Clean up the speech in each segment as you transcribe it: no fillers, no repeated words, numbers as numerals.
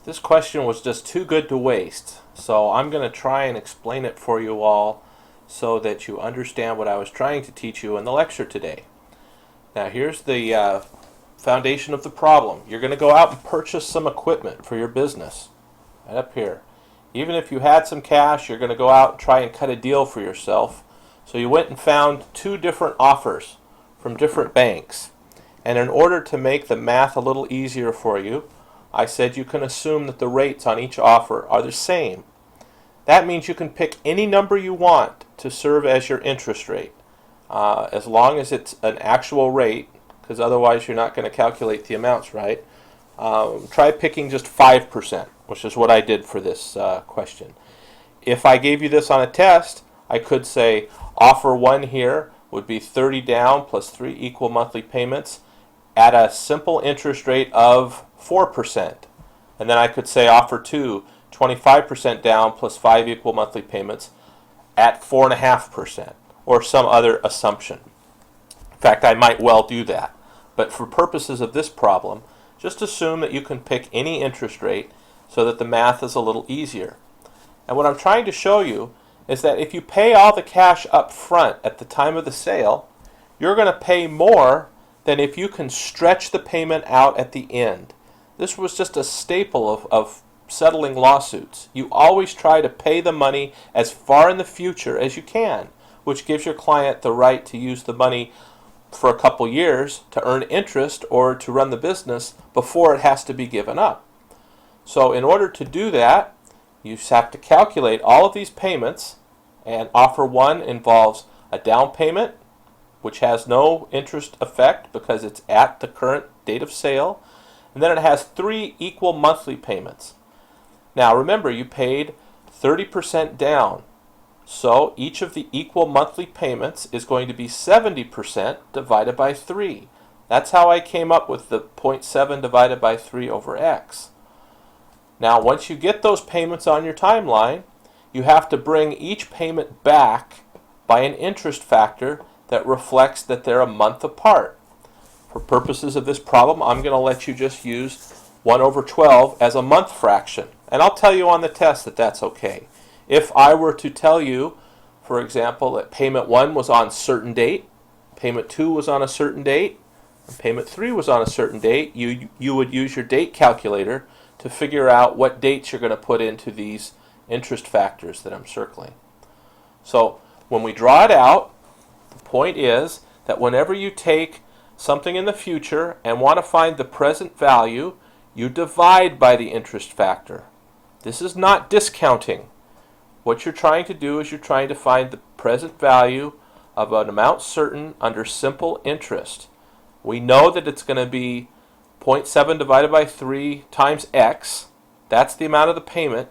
This question was just too good to waste, so I'm going to try and explain it for you all so that you understand what I was trying to teach you in the lecture today. Now here's the foundation of the problem. You're going to go out and purchase some equipment for your business, right up here. Even if you had some cash, you're going to go out and try and cut a deal for yourself. So you went and found two different offers from different banks. And in order to make the math a little easier for you, I said you can assume that the rates on each offer are the same. That means you can pick any number you want to serve as your interest rate, as long as it's an actual rate, because otherwise you're not going to calculate the amounts right. Try picking just 5%, which is what I did for this question. If I gave you this on a test, I could say offer 1 here would be 30 down plus 3 equal monthly payments at a simple interest rate of 4%. And then I could say offer 2, 25% down plus 5 equal monthly payments at 4.5%, or some other assumption. In fact, I might well do that. But for purposes of this problem, just assume that you can pick any interest rate so that the math is a little easier. And what I'm trying to show you is that if you pay all the cash up front at the time of the sale, you're going to pay more than if you can stretch the payment out at the end. This was just a staple of settling lawsuits. You always try to pay the money as far in the future as you can, which gives your client the right to use the money for a couple years to earn interest or to run the business before it has to be given up. So in order to do that, you have to calculate all of these payments, and offer 1 involves a down payment, which has no interest effect because it's at the current date of sale. And then it has 3 equal monthly payments. Now remember, you paid 30% down. So each of the equal monthly payments is going to be 70% divided by 3. That's how I came up with the 0.7 divided by 3 over x. Now once you get those payments on your timeline, you have to bring each payment back by an interest factor that reflects that they're a month apart. For purposes of this problem, I'm going to let you just use 1 over 12 as a month fraction. And I'll tell you on the test that that's okay. If I were to tell you, for example, that payment 1 was on a certain date, payment 2 was on a certain date, and payment 3 was on a certain date, you would use your date calculator to figure out what dates you're going to put into these interest factors that I'm circling. So when we draw it out, the point is that whenever you take something in the future and want to find the present value, you divide by the interest factor. This is not discounting. What you're trying to do is you're trying to find the present value of an amount certain under simple interest. We know that it's going to be 0.7 divided by 3 times x. That's the amount of the payment.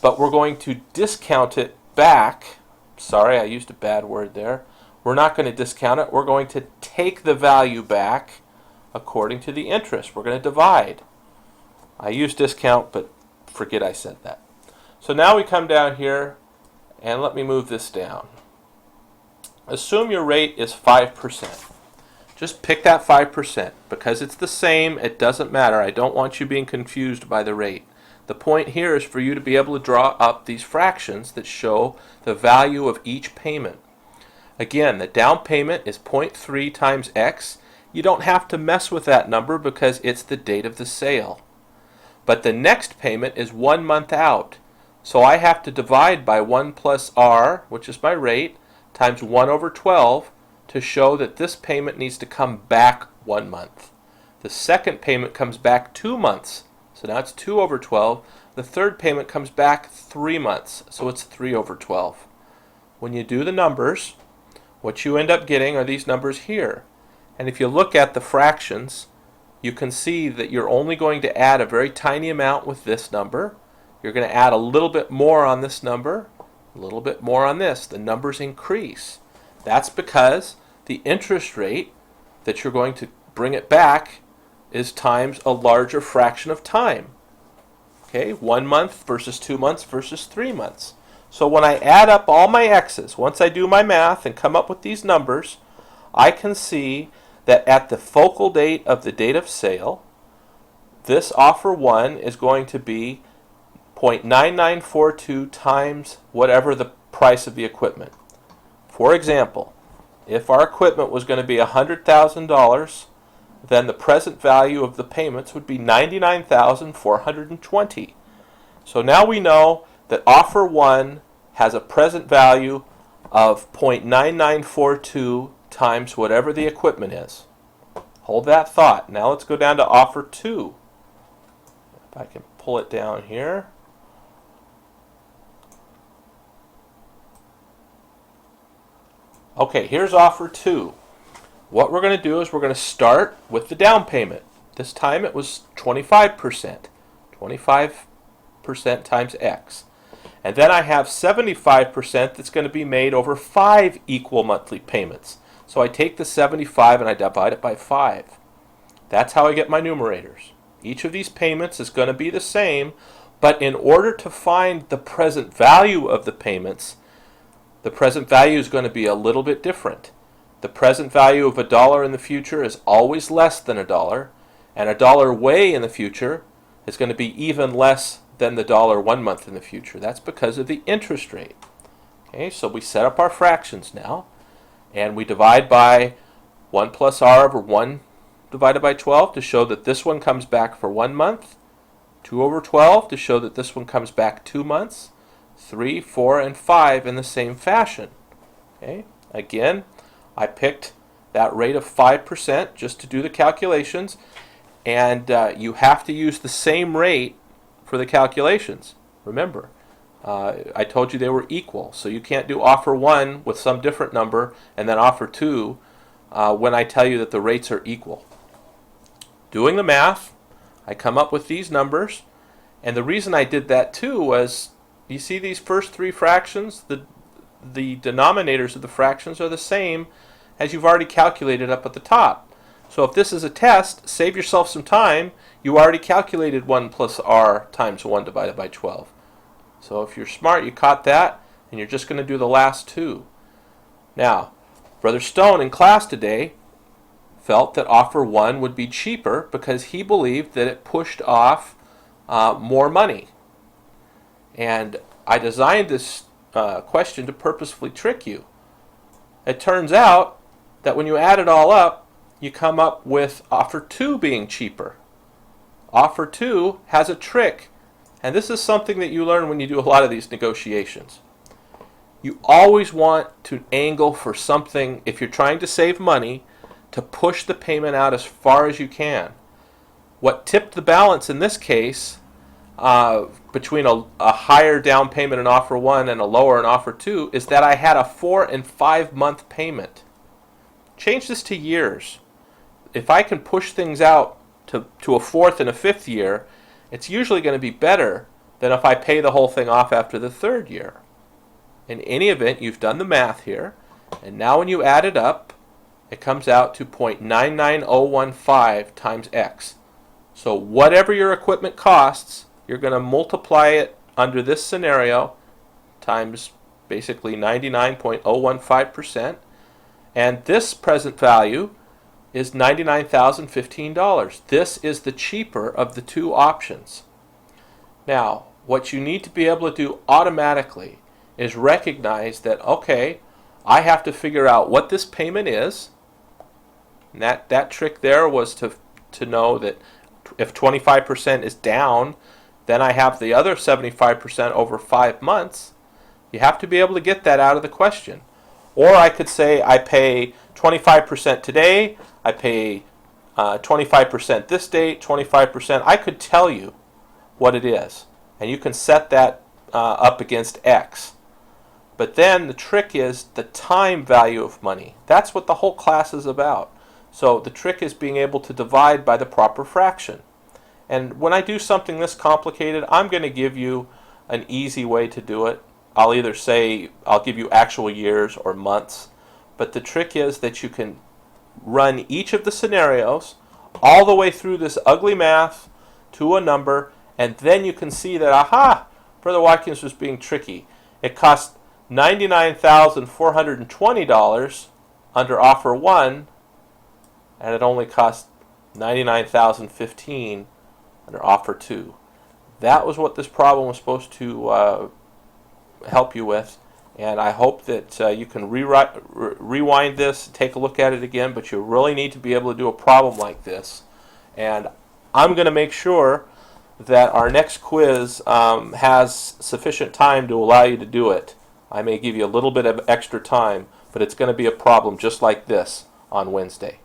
But we're going to discount it back. Sorry, I used a bad word there. We're not going to discount it. We're going to take the value back according to the interest. We're going to divide. I used discount, but forget I said that. So now we come down here, and let me move this down. Assume your rate is 5%. Just pick that 5%. Because it's the same, it doesn't matter. I don't want you being confused by the rate. The point here is for you to be able to draw up these fractions that show the value of each payment. Again, the down payment is 0.3 times x. You don't have to mess with that number because it's the date of the sale. But the next payment is 1 month out. So I have to divide by 1 plus r, which is my rate, times 1 over 12 to show that this payment needs to come back 1 month. The second payment comes back 2 months. So now it's 2 over 12. The third payment comes back 3 months. So it's 3 over 12. When you do the numbers, what you end up getting are these numbers here. And if you look at the fractions, you can see that you're only going to add a very tiny amount with this number. You're going to add a little bit more on this number, a little bit more on this. The numbers increase. That's because the interest rate that you're going to bring it back is times a larger fraction of time. Okay, 1 month versus 2 months versus 3 months. So when I add up all my x's, once I do my math and come up with these numbers, I can see that at the focal date of the date of sale, this offer 1 is going to be 0.9942 times whatever the price of the equipment. For example, if our equipment was going to be $100,000, then the present value of the payments would be $99,420. So now we know that offer 1 has a present value of 0.9942 times whatever the equipment is. Hold that thought. Now let's go down to offer 2. If I can pull it down here. Okay, here's offer 2. What we're going to do is we're going to start with the down payment. This time it was 25%. 25% times X. And then I have 75% that's going to be made over 5 equal monthly payments. So I take the 75 and I divide it by 5. That's how I get my numerators. Each of these payments is going to be the same, but in order to find the present value of the payments, the present value is going to be a little bit different. The present value of $1 in the future is always less than $1, and $1 way in the future is going to be even less than the $1 1 month in the future. That's because of the interest rate. Okay, so we set up our fractions now, and we divide by 1 plus r over 1 divided by 12 to show that this one comes back for 1 month, 2 over 12 to show that this one comes back 2 months, 3, 4, and 5 in the same fashion. Okay, again, I picked that rate of 5% just to do the calculations, and you have to use the same rate for the calculations. Remember, I told you they were equal, so you can't do offer 1 with some different number and then offer 2 when I tell you that the rates are equal. Doing the math, I come up with these numbers, and the reason I did that too was, you see these first 3 fractions, the denominators of the fractions are the same as you've already calculated up at the top. So if this is a test, save yourself some time. You already calculated 1 plus r times 1 divided by 12. So if you're smart, you caught that, and you're just going to do the last 2. Now, Brother Stone in class today felt that offer 1 would be cheaper because he believed that it pushed off more money. And I designed this question to purposefully trick you. It turns out that when you add it all up, you come up with offer 2 being cheaper. Offer 2 has a trick, and this is something that you learn when you do a lot of these negotiations. You always want to angle for something, if you're trying to save money, to push the payment out as far as you can. What tipped the balance in this case between a higher down payment in offer 1 and a lower in offer 2 is that I had a 4 and 5 month payment. Change this to years. If I can push things out to a 4th and a 5th year, it's usually going to be better than if I pay the whole thing off after the 3rd year. In any event, you've done the math here, and now when you add it up, it comes out to 0.99015 times X. So whatever your equipment costs, you're going to multiply it under this scenario times basically 99.015%, and this present value is $99,015. This is the cheaper of the 2 options. Now, what you need to be able to do automatically is recognize that, okay, I have to figure out what this payment is. And that trick there was to know that if 25% is down, then I have the other 75% over 5 months. You have to be able to get that out of the question. Or I could say I pay 25% today, I pay 25% this date, 25%. I could tell you what it is, and you can set that up against X. But then the trick is the time value of money. That's what the whole class is about. So the trick is being able to divide by the proper fraction. And when I do something this complicated, I'm going to give you an easy way to do it. I'll either say I'll give you actual years or months. But the trick is that you can run each of the scenarios all the way through this ugly math to a number, and then you can see that, aha, Brother Watkins was being tricky. It cost $99,420 under offer 1, and it only cost $99,015 under offer 2. That was what this problem was supposed to help you with, and I hope that you can rewind this, take a look at it again, but you really need to be able to do a problem like this. And I'm going to make sure that our next quiz has sufficient time to allow you to do it. I may give you a little bit of extra time, but it's going to be a problem just like this on Wednesday.